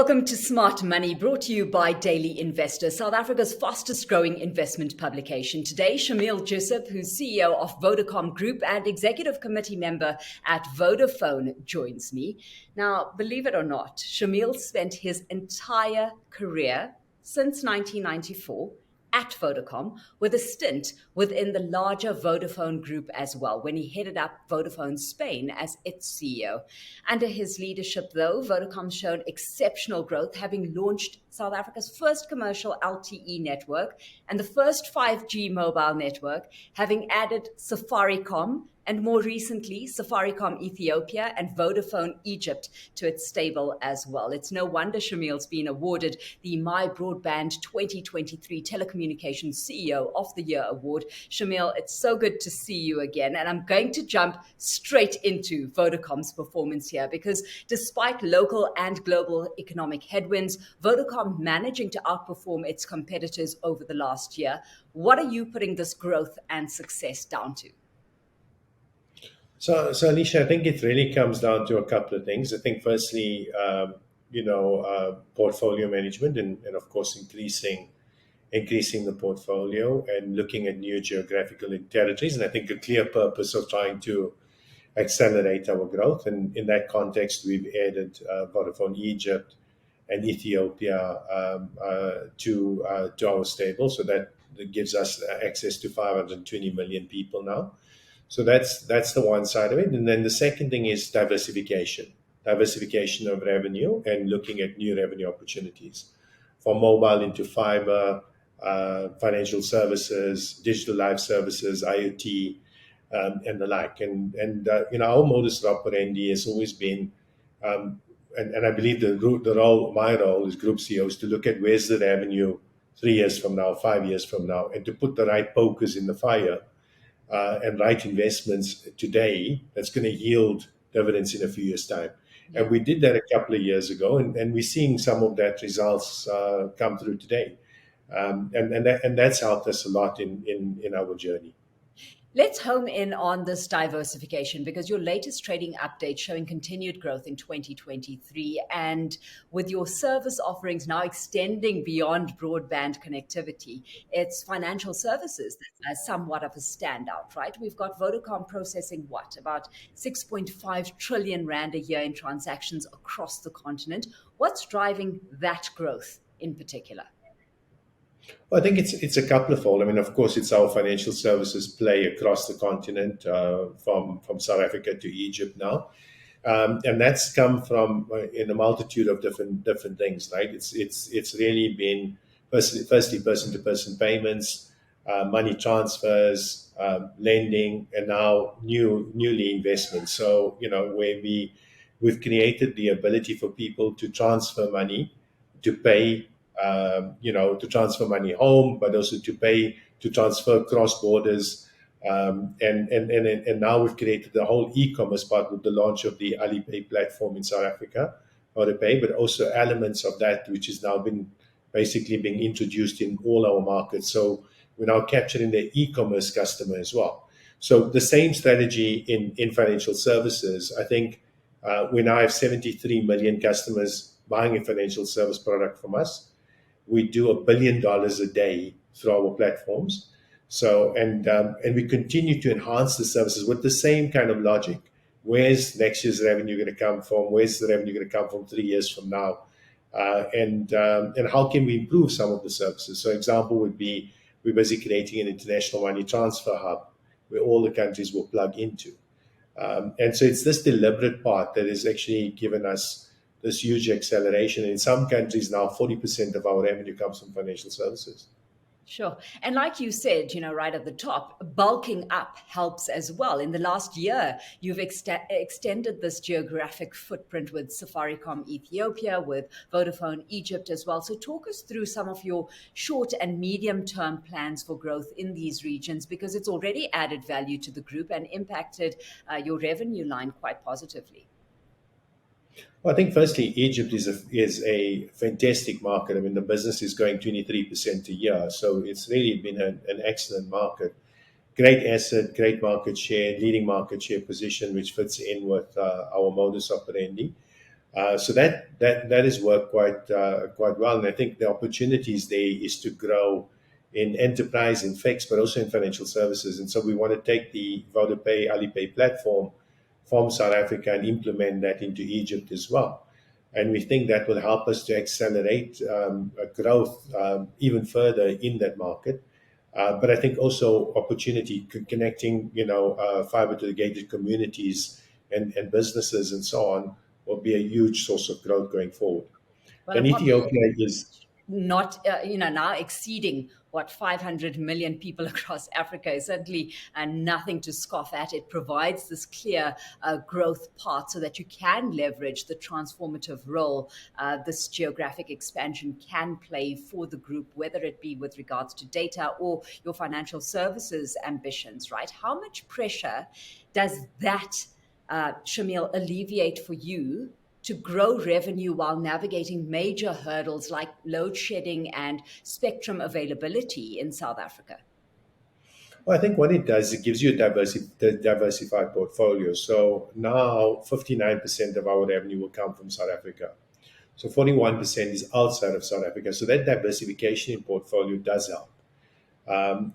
Welcome to Smart Money, brought to you by Daily Investor, South Africa's fastest growing investment publication. Today, Shameel Joosub, who's CEO of Vodacom Group and executive committee member at Vodafone, joins me. Now, believe it or not, Shameel spent his entire career since 1994 at Vodacom, with a stint within the larger Vodafone Group as well, when he headed up Vodafone Spain as its CEO. Under his leadership, though, Vodacom showed exceptional growth, having launched South Africa's first commercial LTE network and the first 5G mobile network, having added Safaricom and more recently, Safaricom Ethiopia and Vodafone Egypt to its stable as well. It's no wonder Shameel's been awarded the MyBroadband 2023 Telecommunications CEO of the Year award. Shameel, it's so good to see you again. And I'm going to jump straight into Vodacom's performance here because despite local and global economic headwinds, Vodacom managing to outperform its competitors over the last year. What are you putting this growth and success down to? So Alishia, I think it really comes down to a couple of things. I think firstly, portfolio management and of course increasing the portfolio and looking at new geographical territories. And I think a clear purpose of trying to accelerate our growth. And in that context, we've added Vodafone Egypt and Ethiopia to our stable. So that gives us access to 520 million people now. So that's the one side of it. And then the second thing is diversification of revenue and looking at new revenue opportunities from mobile into fiber, financial services, digital life services, IoT, and the like. And our modus operandi has always been, and I believe my role as Group CEO is to look at where's the revenue 3 years from now, 5 years from now, and to put the right focus in the fire and right investments today that's going to yield dividends in a few years' time. And we did that a couple of years ago, and we're seeing some of that results come through today. And that's helped us a lot in our journey. Let's home in on this diversification because your latest trading update showing continued growth in 2023 and with your service offerings now extending beyond broadband connectivity, it's financial services that's somewhat of a standout, right? We've got Vodacom processing about 6.5 trillion rand a year in transactions across the continent. What's driving that growth in particular? Well, I think it's a couple of fold. I mean, of course, it's our financial services play across the continent, from South Africa to Egypt now, and that's come from in a multitude of different things, right? It's really been firstly person-to-person payments, money transfers, lending, and now newly investments. So where we've created the ability for people to transfer money, to pay. To transfer money home, but also to transfer cross borders. And now we've created the whole e-commerce part with the launch of the Alipay platform in South Africa, Alipay, but also elements of that, which is now basically being introduced in all our markets. So we're now capturing the e-commerce customer as well. So the same strategy in financial services. I think we now have 73 million customers buying a financial service product from us. We do $1 billion a day through our platforms. So and we continue to enhance the services with the same kind of logic. Where's next year's revenue going to come from? Where's the revenue going to come from 3 years from now? And how can we improve some of the services? So example would be we're busy creating an international money transfer hub where all the countries will plug into. And so it's this deliberate part that has actually given us this huge acceleration. In some countries now, 40% of our revenue comes from financial services. Sure. And like you said, right at the top, bulking up helps as well. In the last year, you've extended this geographic footprint with Safaricom Ethiopia, with Vodafone Egypt as well. So talk us through some of your short and medium term plans for growth in these regions, because it's already added value to the group and impacted your revenue line quite positively. Well, I think firstly, Egypt is a fantastic market. I mean, the business is growing 23% a year. So it's really been an excellent market. Great asset, great market share, leading market share position, which fits in with our modus operandi. So that has worked quite well, and I think the opportunities there is to grow in enterprise, in fixed, but also in financial services. And so we want to take the VodaPay, Alipay platform from South Africa and implement that into Egypt as well. And we think that will help us to accelerate growth even further in that market. But I think also opportunity connecting, fiber to the gated communities and businesses and so on will be a huge source of growth going forward. Well, a And population Ethiopia is not, now exceeding what 500 million people across Africa is certainly nothing to scoff at. It provides this clear growth path so that you can leverage the transformative role this geographic expansion can play for the group, whether it be with regards to data or your financial services ambitions, right? How much pressure does that, Shameel, alleviate for you to grow revenue while navigating major hurdles like load shedding and spectrum availability in South Africa? Well, I think what it does, it gives you a diversified portfolio. So now 59% of our revenue will come from South Africa. So 41% is outside of South Africa. So that diversification in portfolio does help.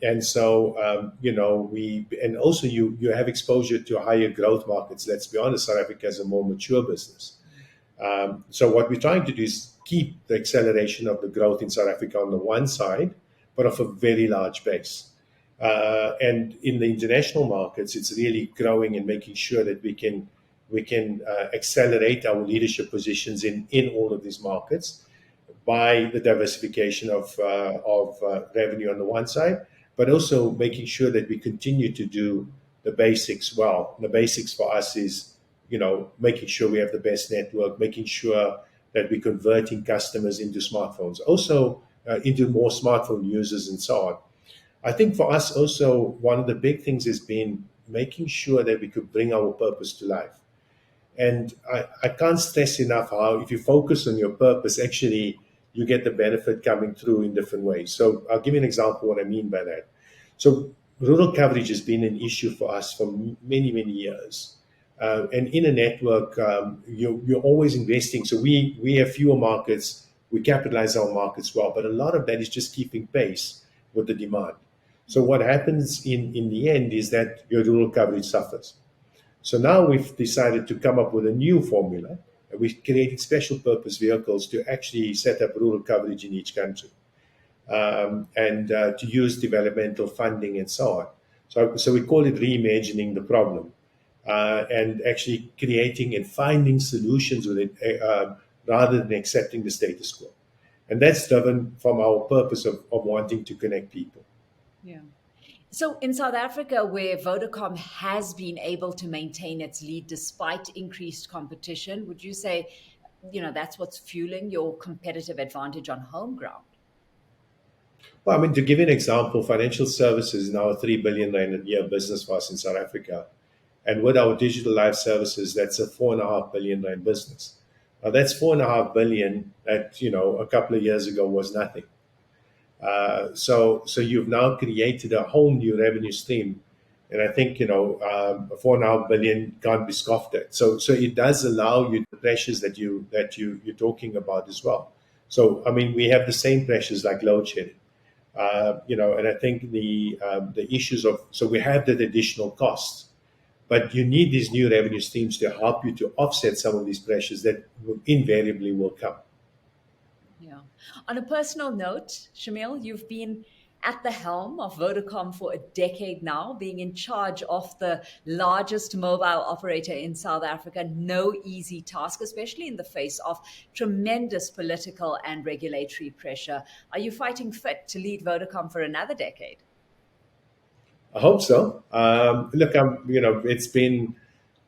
And so, and also you have exposure to higher growth markets. Let's be honest, South Africa is a more mature business. So what we're trying to do is keep the acceleration of the growth in South Africa on the one side, but of a very large base. And in the international markets, it's really growing and making sure that we can accelerate our leadership positions in all of these markets by the diversification of revenue on the one side, but also making sure that we continue to do the basics well. The basics for us is, making sure we have the best network, making sure that we're converting customers into smartphones, also into more smartphone users and so on. I think for us also, one of the big things has been making sure that we could bring our purpose to life. And I can't stress enough how if you focus on your purpose, actually you get the benefit coming through in different ways. So I'll give you an example of what I mean by that. So rural coverage has been an issue for us for many, many years. And in a network, you're always investing. So we have fewer markets, we capitalize our markets well, but a lot of that is just keeping pace with the demand. So what happens in the end is that your rural coverage suffers. So now we've decided to come up with a new formula. We're creating special purpose vehicles to actually set up rural coverage in each country and to use developmental funding and so on. So we call it reimagining the problem and actually creating and finding solutions with it rather than accepting the status quo. And that's driven from our purpose of wanting to connect people. Yeah. So in South Africa, where Vodacom has been able to maintain its lead despite increased competition, would you say, that's what's fueling your competitive advantage on home ground? Well, I mean, to give you an example, financial services is now a 3 billion rand a year business for us in South Africa. And with our digital life services, that's a 4.5 billion rand business. Now, that's 4.5 billion that, a couple of years ago was nothing. So you've now created a whole new revenue stream, and I think 4.5 billion can't be scoffed at. So it does allow you the pressures that you're talking about as well. So I mean, we have the same pressures like load shedding, and I think the issues of we have that additional costs, but you need these new revenue streams to help you to offset some of these pressures that invariably will come. Yeah. On a personal note, Shameel, you've been at the helm of Vodacom for a decade now, being in charge of the largest mobile operator in South Africa. No easy task, especially in the face of tremendous political and regulatory pressure. Are you fighting fit to lead Vodacom for another decade? I hope so. Look, it's been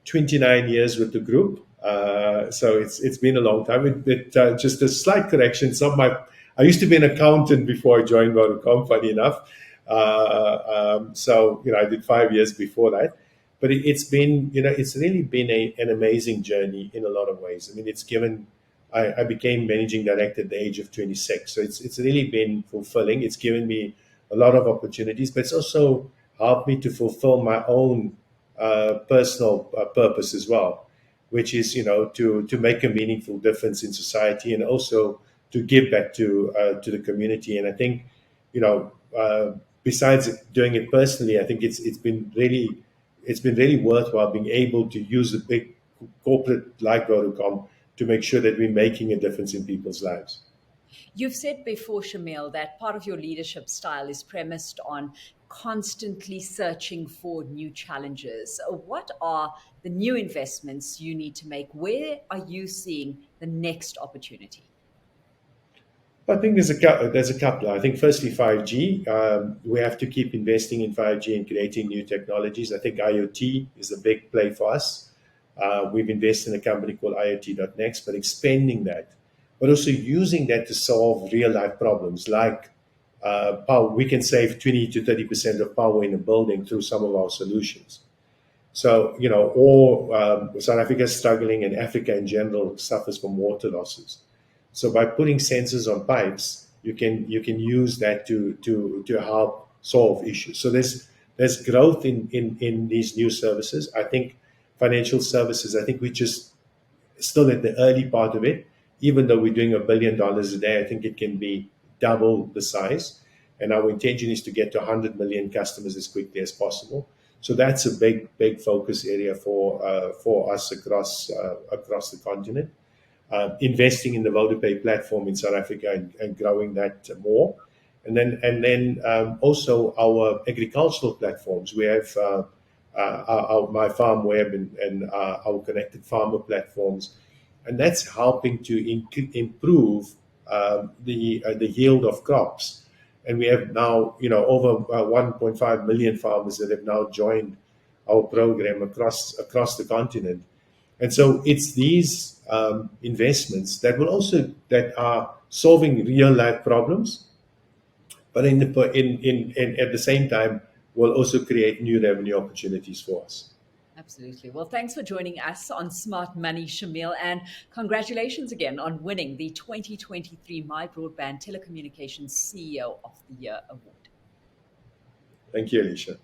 29 years with the group. So it's been a long time. Just a slight correction. I used to be an accountant before I joined Vodacom, funny enough. I did 5 years before that. But it's really been an amazing journey in a lot of ways. I mean, I became managing director at the age of 26. So it's really been fulfilling. It's given me a lot of opportunities, but it's also helped me to fulfill my own personal purpose as well. which is, to make a meaningful difference in society and also to give back to the community. And I think, besides doing it personally, I think it's been really worthwhile being able to use a big corporate like Vodacom to make sure that we're making a difference in people's lives. You've said before, Shameel, that part of your leadership style is premised on constantly searching for new challenges. What are the new investments you need to make? Where are you seeing the next opportunity? I think there's a couple. I think firstly 5G. We have to keep investing in 5G and creating new technologies. I think IoT is a big play for us. We've invested in a company called IoT.next, but expanding that, but also using that to solve real life problems like power. We can save 20 to 30% of power in a building through some of our solutions. So, South Africa is struggling, and Africa in general suffers from water losses. So by putting sensors on pipes, you can use that to help solve issues. So there's growth in these new services. I think financial services, I think we're just still at the early part of it. Even though we're doing $1 billion a day, I think it can be double the size. And our intention is to get to 100 million customers as quickly as possible. So that's a big focus area for us across the continent. Investing in the Vodapay platform in South Africa and growing that more. And then also our agricultural platforms. We have our My Farm Web and our connected farmer platforms. And that's helping to improve the yield of crops. And we have now, over 1.5 million farmers that have now joined our program across the continent. And so it's these investments that are solving real life problems, but at the same time will also create new revenue opportunities for us. Absolutely. Well, thanks for joining us on Smart Money, Shameel, and congratulations again on winning the 2023 MyBroadband Telecommunications CEO of the Year award. Thank you, Alishia.